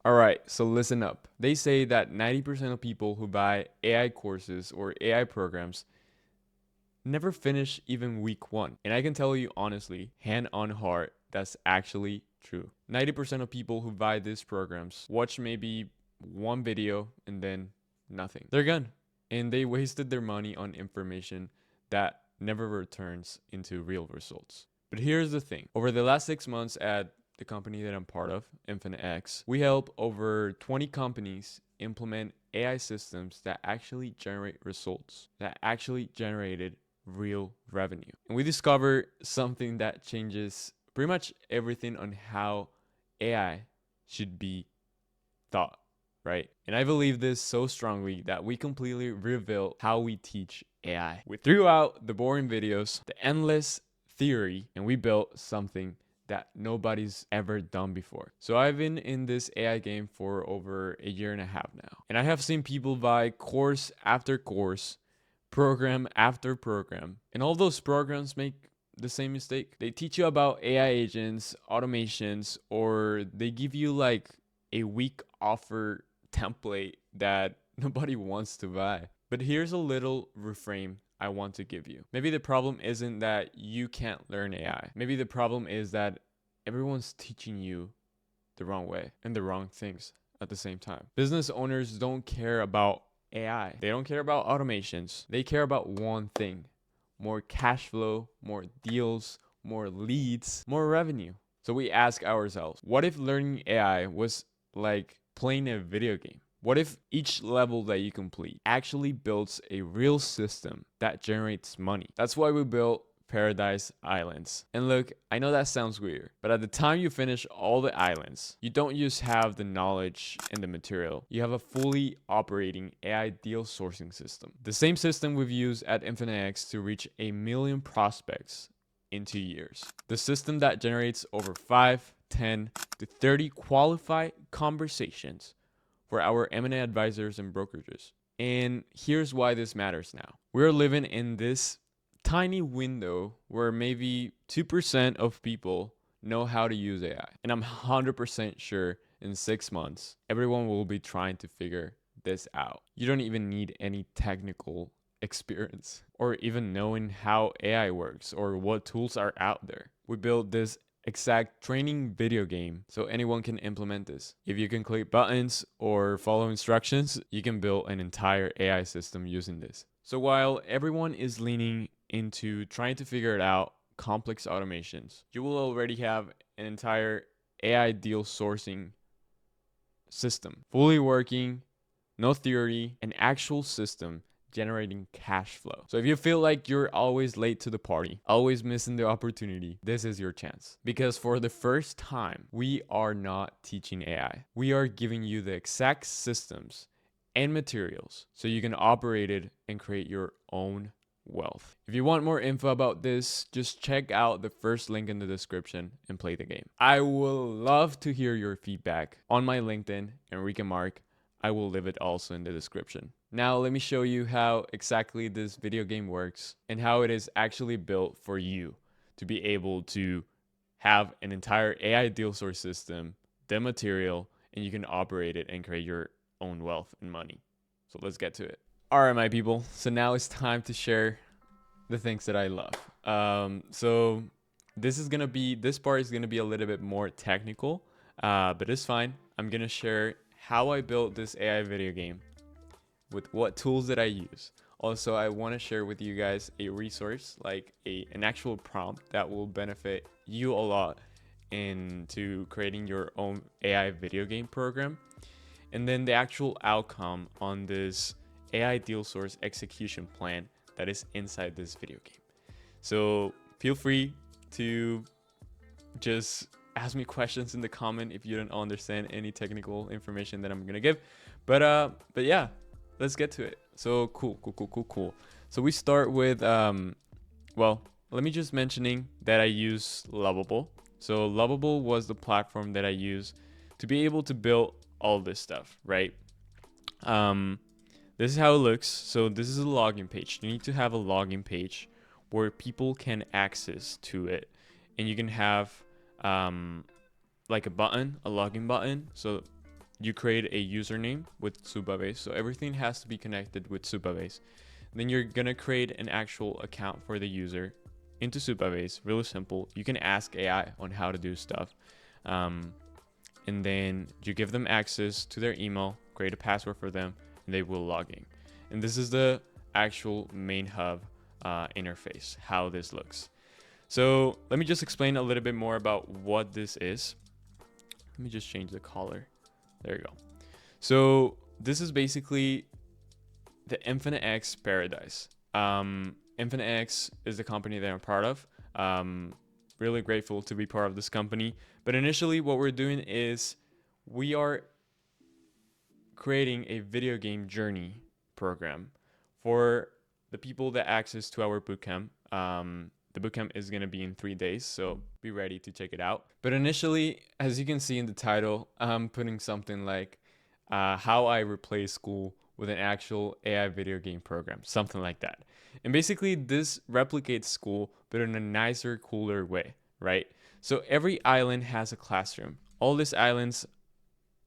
Alright, so listen up. They say that 90% of people who buy AI courses or AI programs never finish even week one. And I can tell you honestly, hand on heart, that's actually true. 90% of people who buy these programs watch maybe one video and then nothing. They're gone. And they wasted their money on information that never returns into real results. But here's the thing. Over the last 6 months at the company that I'm part of, InfiniteX, we help over 20 companies implement AI systems that actually generate results, that actually generated real revenue. And we discover something that changes pretty much everything on how AI should be thought, right? And I believe this so strongly that we completely rebuilt how we teach AI. We threw out the boring videos, the endless theory, and we built something that nobody's ever done before. So I've been in this AI game for over a year and a half now. And I have seen people buy course after course, program after program. And all those programs make the same mistake. They teach you about AI agents, automations, or they give you like a weak offer template that nobody wants to buy. But here's a little reframe I want to give you. Maybe the problem isn't that you can't learn AI. Maybe the problem is that everyone's teaching you the wrong way and the wrong things at the same time. Business owners don't care about AI. They don't care about automations. They care about one thing: more cash flow, more deals, more leads, more revenue. So we ask ourselves, what if learning AI was like playing a video game? What if each level that you complete actually builds a real system that generates money? That's why we built Paradise Islands. And look, I know that sounds weird, but at the time you finish all the islands, you don't just have the knowledge and the material. You have a fully operating AI deal sourcing system. The same system we've used at InfiniteX to reach 1 million prospects in 2 years. The system that generates over 5, 10 to 30 qualified conversations for our M&A advisors and brokerages. And here's why this matters now. We're living in this tiny window where maybe 2% of people know how to use AI. And I'm 100% sure in 6 months, everyone will be trying to figure this out. You don't even need any technical experience or even knowing how AI works or what tools are out there. We built this exact training video game so anyone can implement this. If you can click buttons or follow instructions, you can build an entire AI system using this. So while everyone is leaning into trying to figure it out, complex automations, you will already have an entire AI deal sourcing system, fully working, no theory, an actual system generating cash flow. So if you feel like you're always late to the party, always missing the opportunity, this is your chance. Because for the first time, we are not teaching AI. We are giving you the exact systems and materials so you can operate it and create your own wealth. If you want more info about this, just check out the first link in the description and play the game. I will love to hear your feedback on my LinkedIn, Enrique Mark. I will leave it also in the description. Now let me show you how exactly this video game works and how it is actually built for you to be able to have an entire AI deal source system, the material, and you can operate it and create your own wealth and money. So let's get to it. All right, my people. So now it's time to share the things that I love. So this part is gonna be a little bit more technical, but it's fine. I'm gonna share how I built this AI video game, with what tools that I use. Also, I want to share with you guys a resource, like an actual prompt that will benefit you a lot into creating your own AI video game program. And then the actual outcome on this AI deal source execution plan that is inside this video game. So feel free to just ask me questions in the comment if you don't understand any technical information that I'm gonna give. But yeah, let's get to it. So cool. So we start with well, let me just mentioning that I use Lovable. So Lovable was the platform that I use to be able to build all this stuff, right? This is how it looks. So this is a login page. You need to have a login page where people can access to it, and you can have like a button, a login button. So you create a username with Supabase. So everything has to be connected with Supabase. Then you're gonna create an actual account for the user into Supabase. Really simple. You can ask AI on how to do stuff. And then you give them access to their email, create a password for them, and they will log in. And this is the actual main hub interface, how this looks. So let me just explain a little bit more about what this is. Let me just change the color. There you go. So this is basically the Infinite X paradise. Infinite X is the company that I'm part of. Really grateful to be part of this company. But initially what we're doing is we are creating a video game journey program for the people that access to our bootcamp. The bootcamp is going to be in 3 days, so be ready to check it out. But initially, as you can see in the title, I'm putting something like how I replace school with an actual AI video game program, something like that. And basically, this replicates school, but in a nicer, cooler way, right? So every island has a classroom. All these islands,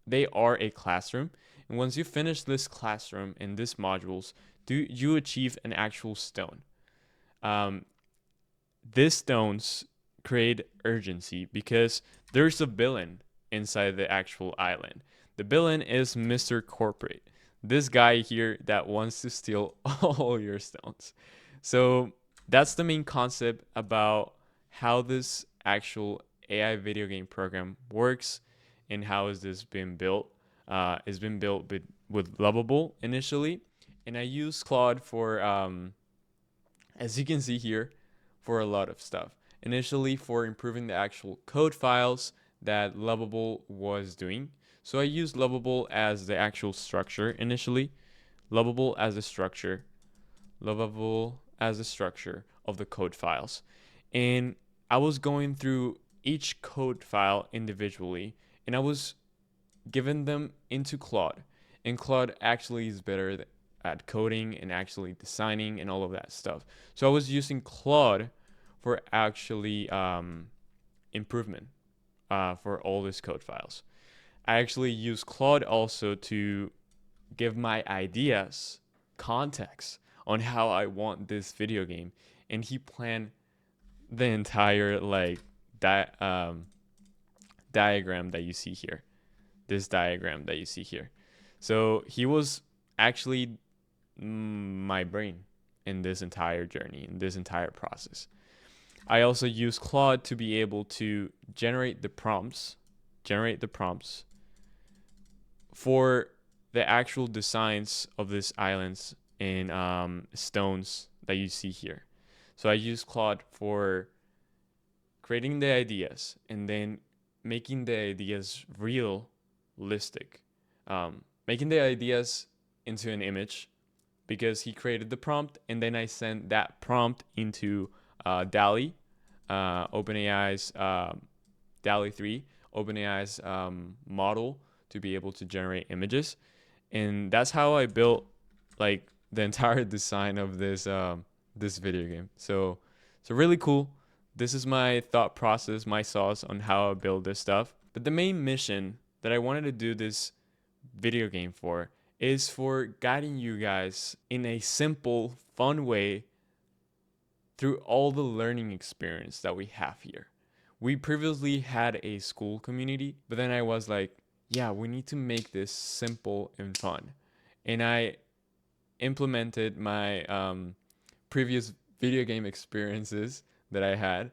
they are a classroom. And once you finish this classroom and these modules, you achieve an actual stone. These stones create urgency because there's a villain inside the actual island. The villain is Mr. Corporate, this guy here that wants to steal all your stones. So that's the main concept about how this actual AI video game program works and how is this been built. It's been built with Lovable initially, and I use Claude for, as you can see here, for a lot of stuff. Initially for improving the actual code files that Lovable was doing. So I used Lovable as the actual structure initially. Lovable as the structure. Lovable as the structure of the code files. And I was going through each code file individually, and I was giving them into Claude. And Claude actually is better at coding and actually designing and all of that stuff. So I was using Claude for actually improvement for all these code files. I actually use Claude also to give my ideas context on how I want this video game, and he planned the entire diagram that you see here. This diagram that you see here. So he was actually my brain in this entire journey, in this entire process. I also use Claude to be able to generate the prompts for the actual designs of these islands and stones that you see here. So I use Claude for creating the ideas and then making the ideas realistic, making the ideas into an image, because he created the prompt, and then I sent that prompt into DALL-E, OpenAI's DALL-E 3, OpenAI's model to be able to generate images. And that's how I built like the entire design of this this video game. So really cool. This is my thought process, my sauce on how I build this stuff. But the main mission that I wanted to do this video game for is for guiding you guys in a simple, fun way through all the learning experience that we have here. We previously had a school community, but then I was like, yeah, we need to make this simple and fun. And I implemented my previous video game experiences that I had.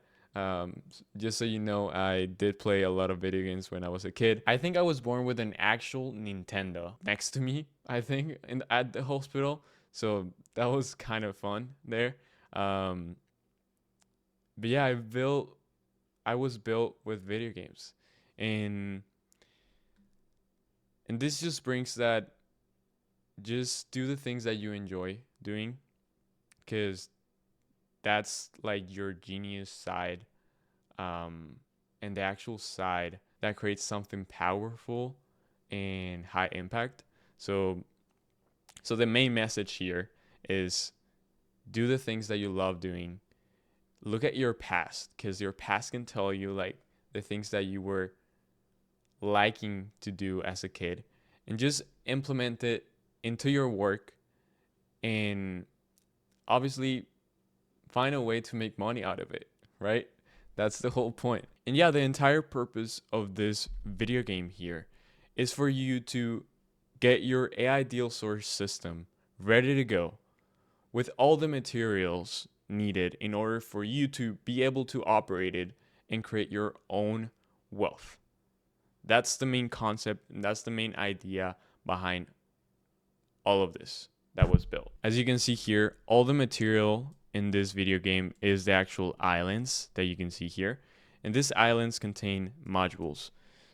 Just so you know, I did play a lot of video games when I was a kid. I think I was born with an actual Nintendo next to me, I think, at the hospital. So that was kind of fun there. But yeah, I was built with video games. And this just brings that, just do the things that you enjoy doing, because that's like your genius side, and the actual side that creates something powerful and high impact. So the main message here is do the things that you love doing. Look at your past, because your past can tell you like the things that you were liking to do as a kid, and just implement it into your work, and obviously find a way to make money out of it, right? That's the whole point. And yeah, the entire purpose of this video game here is for you to get your AI deal source system ready to go with all the materials needed in order for you to be able to operate it and create your own wealth. That's the main concept, and that's the main idea behind all of this that was built. As you can see here, all the material in this video game is the actual islands that you can see here. And these islands contain modules.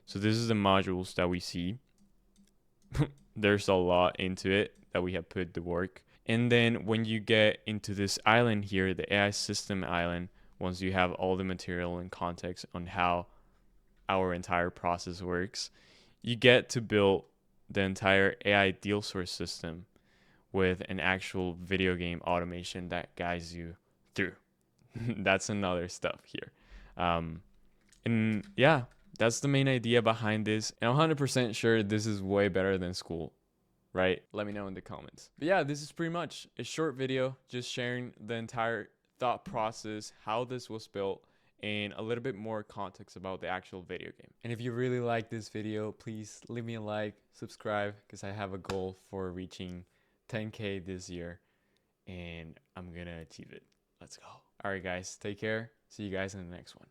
So this is the modules that we see. There's a lot into it that we have put to work. And then when you get into this island here, the AI system island, once you have all the material and context on how our entire process works, you get to build the entire AI deal source system with an actual video game automation that guides you through. That's another stuff here. And yeah, that's the main idea behind this. And I'm 100% sure this is way better than Skool, right? Let me know in the comments. But yeah, this is pretty much a short video just sharing the entire thought process, how this was built, and a little bit more context about the actual video game. And if you really like this video, please leave me a like, subscribe, because I have a goal for reaching 10K this year, and I'm gonna achieve it. Let's go. All right, guys, take care. See you guys in the next one.